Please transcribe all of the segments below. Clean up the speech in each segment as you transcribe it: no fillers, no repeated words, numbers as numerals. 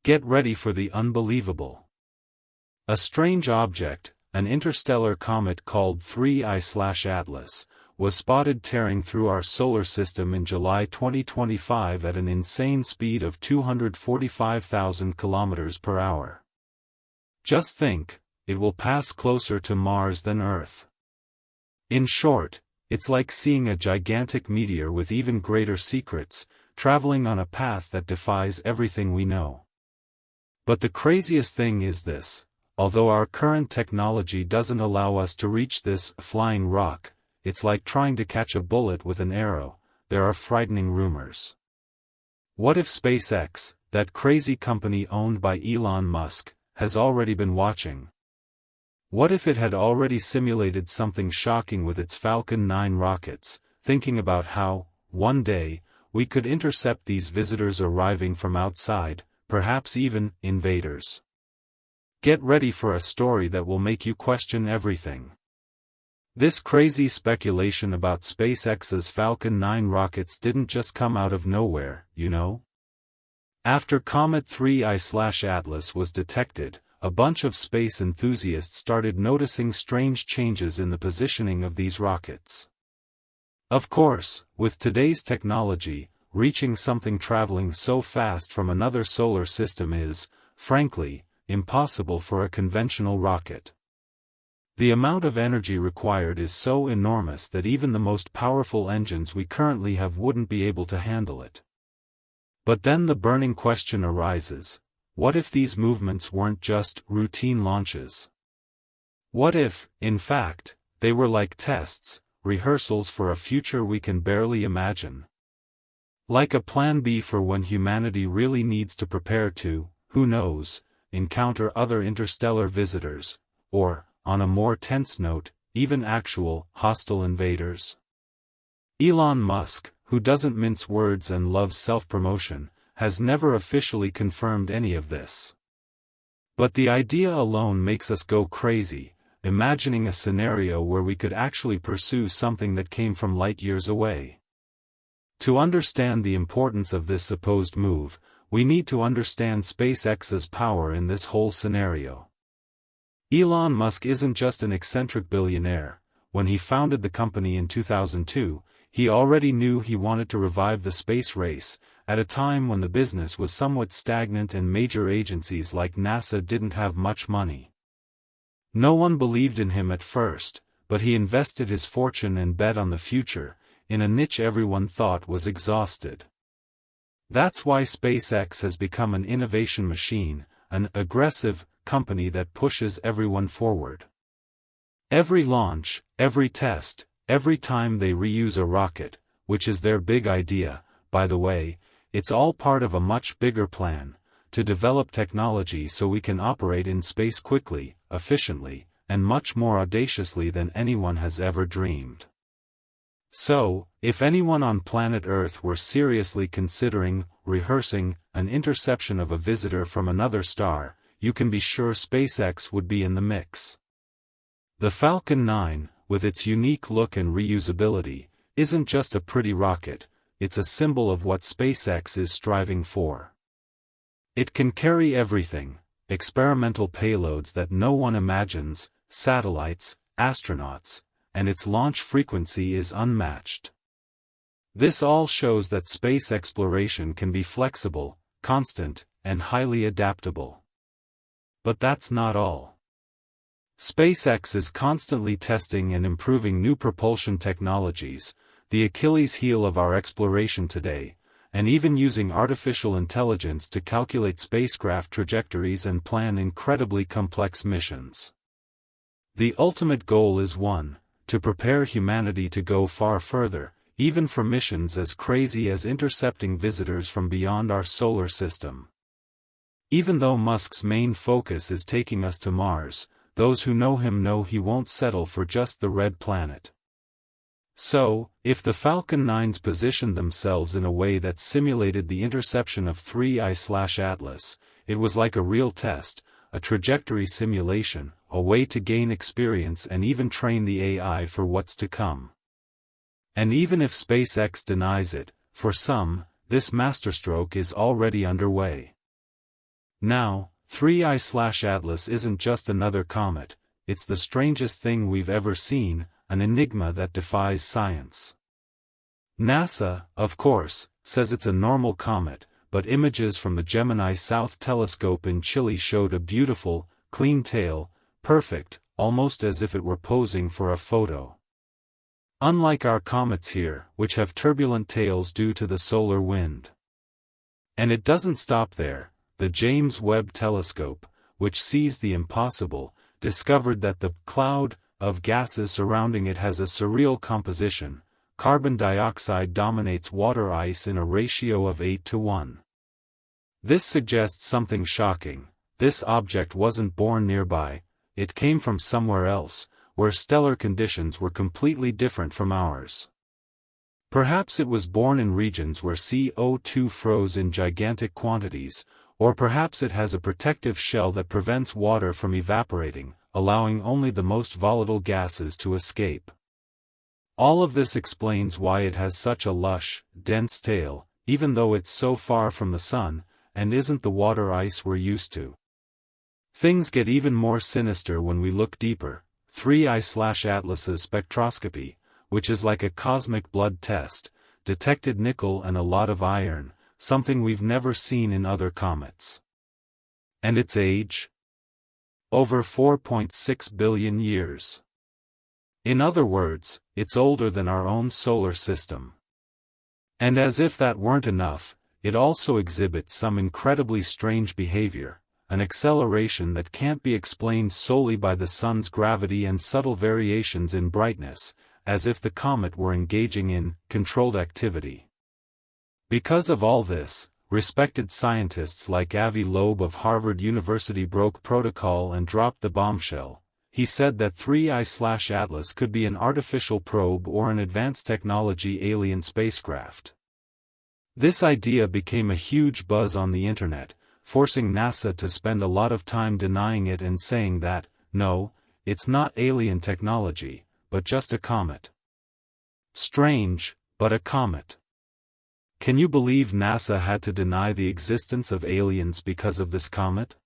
Get ready for the unbelievable. A strange object, an interstellar comet called 3I/Atlas, was spotted tearing through our solar system in July 2025 at an insane speed of 245,000 kilometers per hour. Just think, it will pass closer to Mars than Earth. In short, it's like seeing a gigantic meteor with even greater secrets, traveling on a path that defies everything we know. But the craziest thing is this: although our current technology doesn't allow us to reach this flying rock, it's like trying to catch a bullet with an arrow. There are frightening rumors. What if SpaceX, that crazy company owned by Elon Musk, has already been watching? What if it had already simulated something shocking with its Falcon 9 rockets, thinking about how, one day, we could intercept these visitors arriving from outside, perhaps even invaders? Get ready for a story that will make you question everything. This crazy speculation about SpaceX's Falcon 9 rockets didn't just come out of nowhere, you know? After Comet 3I/Atlas was detected, a bunch of space enthusiasts started noticing strange changes in the positioning of these rockets. Of course, with today's technology, reaching something traveling so fast from another solar system is, frankly, impossible for a conventional rocket. The amount of energy required is so enormous that even the most powerful engines we currently have wouldn't be able to handle it. But then the burning question arises: what if these movements weren't just routine launches? What if, in fact, they were like tests, rehearsals for a future we can barely imagine? Like a plan B for when humanity really needs to prepare to, who knows, encounter other interstellar visitors, or, on a more tense note, even actual, hostile invaders. Elon Musk, who doesn't mince words and loves self-promotion, has never officially confirmed any of this. But the idea alone makes us go crazy, imagining a scenario where we could actually pursue something that came from light years away. To understand the importance of this supposed move, we need to understand SpaceX's power in this whole scenario. Elon Musk isn't just an eccentric billionaire. When he founded the company in 2002, he already knew he wanted to revive the space race, at a time when the business was somewhat stagnant and major agencies like NASA didn't have much money. No one believed in him at first, but he invested his fortune and bet on the future, in a niche everyone thought was exhausted. That's why SpaceX has become an innovation machine, an aggressive company that pushes everyone forward. Every launch, every test, every time they reuse a rocket, which is their big idea, by the way, it's all part of a much bigger plan, to develop technology so we can operate in space quickly, efficiently, and much more audaciously than anyone has ever dreamed. So, if anyone on planet Earth were seriously considering, rehearsing, an interception of a visitor from another star, you can be sure SpaceX would be in the mix. The Falcon 9, with its unique look and reusability, isn't just a pretty rocket, it's a symbol of what SpaceX is striving for. It can carry everything: experimental payloads that no one imagines, satellites, astronauts, and its launch frequency is unmatched. This all shows that space exploration can be flexible, constant, and highly adaptable. But that's not all. SpaceX is constantly testing and improving new propulsion technologies, the Achilles heel of our exploration today, and even using artificial intelligence to calculate spacecraft trajectories and plan incredibly complex missions. The ultimate goal is one: to prepare humanity to go far further, even for missions as crazy as intercepting visitors from beyond our solar system. Even though Musk's main focus is taking us to Mars, those who know him know he won't settle for just the red planet. So, if the Falcon 9s positioned themselves in a way that simulated the interception of 3I/Atlas, it was like a real test, a trajectory simulation, a way to gain experience and even train the AI for what's to come. And even if SpaceX denies it, for some, this masterstroke is already underway. Now, 3I/Atlas isn't just another comet, it's the strangest thing we've ever seen, an enigma that defies science. NASA, of course, says it's a normal comet, but images from the Gemini South Telescope in Chile showed a beautiful, clean tail, perfect, almost as if it were posing for a photo. Unlike our comets here, which have turbulent tails due to the solar wind. And it doesn't stop there. The James Webb Telescope, which sees the impossible, discovered that the cloud of gases surrounding it has a surreal composition. Carbon dioxide dominates water ice in a ratio of 8:1. This suggests something shocking. This object wasn't born nearby, it came from somewhere else, where stellar conditions were completely different from ours. Perhaps it was born in regions where CO2 froze in gigantic quantities, or perhaps it has a protective shell that prevents water from evaporating, allowing only the most volatile gases to escape. All of this explains why it has such a lush, dense tail, even though it's so far from the sun, and isn't the water ice we're used to. Things get even more sinister when we look deeper. 3I/Atlas's spectroscopy, which is like a cosmic blood test, detected nickel and a lot of iron, something we've never seen in other comets. And its age? Over 4.6 billion years. In other words, it's older than our own solar system. And as if that weren't enough, it also exhibits some incredibly strange behavior, an acceleration that can't be explained solely by the sun's gravity and subtle variations in brightness, as if the comet were engaging in controlled activity. Because of all this, respected scientists like Avi Loeb of Harvard University broke protocol and dropped the bombshell. He said that 3I/Atlas could be an artificial probe or an advanced technology alien spacecraft. This idea became a huge buzz on the internet, forcing NASA to spend a lot of time denying it and saying that, no, it's not alien technology, but just a comet. Strange, but a comet. Can you believe NASA had to deny the existence of aliens because of this comet?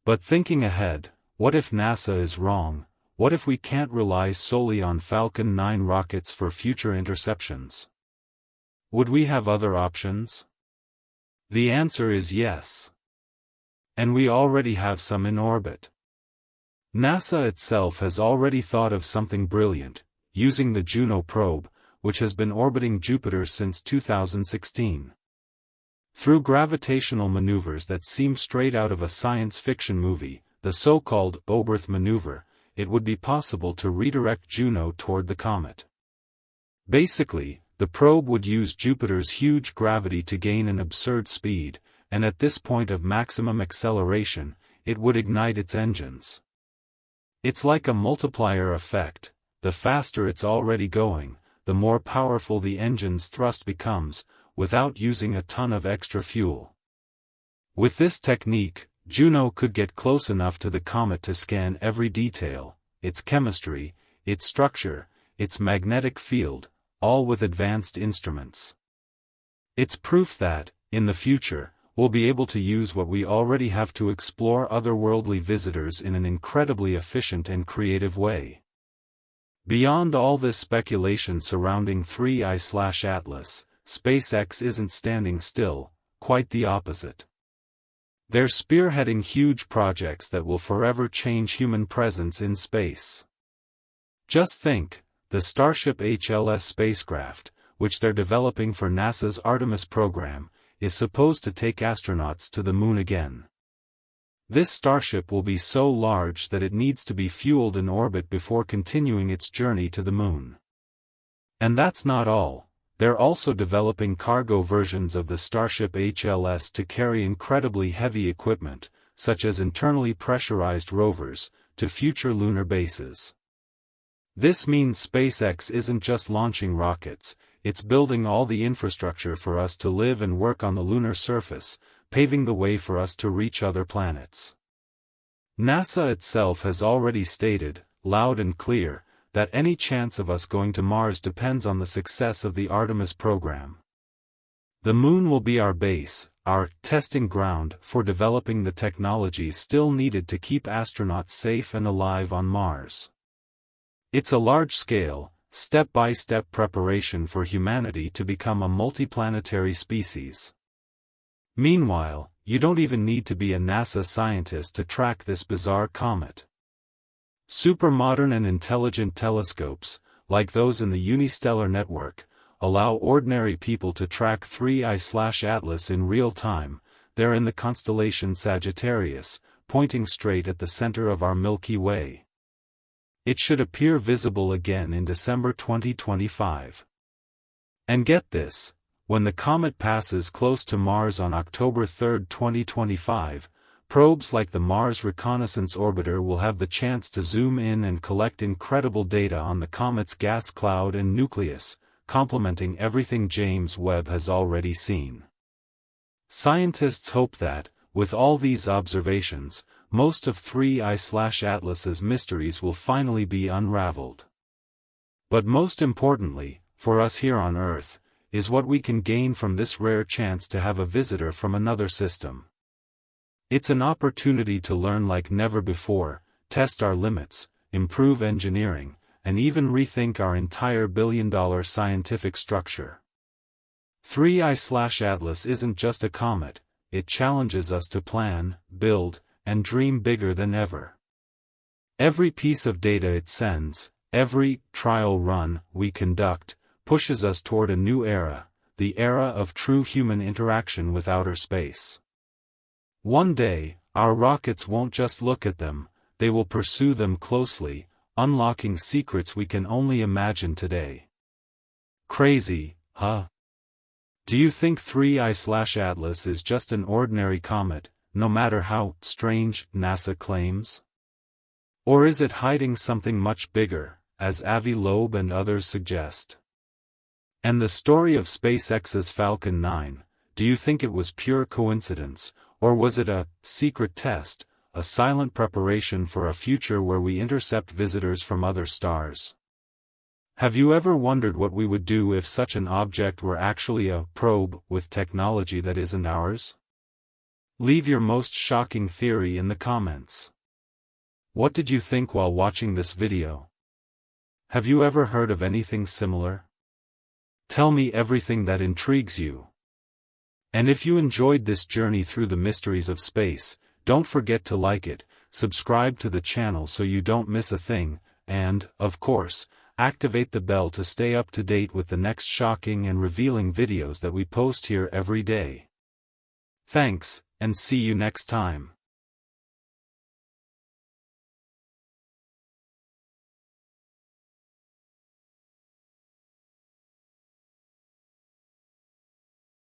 But thinking ahead, what if NASA is wrong? What if we can't rely solely on Falcon 9 rockets for future interceptions? Would we have other options? The answer is yes. And we already have some in orbit. NASA itself has already thought of something brilliant, using the Juno probe, which has been orbiting Jupiter since 2016. Through gravitational maneuvers that seem straight out of a science fiction movie, the so-called Oberth maneuver, it would be possible to redirect Juno toward the comet. Basically, the probe would use Jupiter's huge gravity to gain an absurd speed, and at this point of maximum acceleration, it would ignite its engines. It's like a multiplier effect. The faster it's already going, the more powerful the engine's thrust becomes, without using a ton of extra fuel. With this technique, Juno could get close enough to the comet to scan every detail, its chemistry, its structure, its magnetic field, all with advanced instruments. It's proof that, in the future, we'll be able to use what we already have to explore otherworldly visitors in an incredibly efficient and creative way. Beyond all this speculation surrounding 3I/Atlas, SpaceX isn't standing still, quite the opposite. They're spearheading huge projects that will forever change human presence in space. Just think, the Starship HLS spacecraft, which they're developing for NASA's Artemis program, is supposed to take astronauts to the moon again. This starship will be so large that it needs to be fueled in orbit before continuing its journey to the moon. And that's not all. They're also developing cargo versions of the Starship HLS to carry incredibly heavy equipment, such as internally pressurized rovers, to future lunar bases. This means SpaceX isn't just launching rockets, it's building all the infrastructure for us to live and work on the lunar surface, paving the way for us to reach other planets. NASA itself has already stated, loud and clear, that any chance of us going to Mars depends on the success of the Artemis program. The moon will be our base, our testing ground for developing the technologies still needed to keep astronauts safe and alive on Mars. It's a large-scale, step-by-step preparation for humanity to become a multiplanetary species. Meanwhile, you don't even need to be a NASA scientist to track this bizarre comet. Super-modern and intelligent telescopes, like those in the Unistellar network, allow ordinary people to track 3I/Atlas in real time. They're in the constellation Sagittarius, pointing straight at the center of our Milky Way. It should appear visible again in December 2025. And get this, when the comet passes close to Mars on October 3, 2025, probes like the Mars Reconnaissance Orbiter will have the chance to zoom in and collect incredible data on the comet's gas cloud and nucleus, complementing everything James Webb has already seen. Scientists hope that, with all these observations, most of 3I/Atlas's mysteries will finally be unraveled. But most importantly, for us here on Earth, is what we can gain from this rare chance to have a visitor from another system. It's an opportunity to learn like never before, test our limits, improve engineering, and even rethink our entire billion-dollar scientific structure. 3I/Atlas isn't just a comet, it challenges us to plan, build, and dream bigger than ever. Every piece of data it sends, every trial run we conduct, pushes us toward a new era, the era of true human interaction with outer space. One day, our rockets won't just look at them, they will pursue them closely, unlocking secrets we can only imagine today. Crazy, huh? Do you think 3I/Atlas is just an ordinary comet, no matter how strange NASA claims? Or is it hiding something much bigger, as Avi Loeb and others suggest? And the story of SpaceX's Falcon 9, do you think it was pure coincidence, or was it a secret test, a silent preparation for a future where we intercept visitors from other stars? Have you ever wondered what we would do if such an object were actually a probe with technology that isn't ours? Leave your most shocking theory in the comments. What did you think while watching this video? Have you ever heard of anything similar? Tell me everything that intrigues you. And if you enjoyed this journey through the mysteries of space, don't forget to like it, subscribe to the channel so you don't miss a thing, and, of course, activate the bell to stay up to date with the next shocking and revealing videos that we post here every day. Thanks, and see you next time.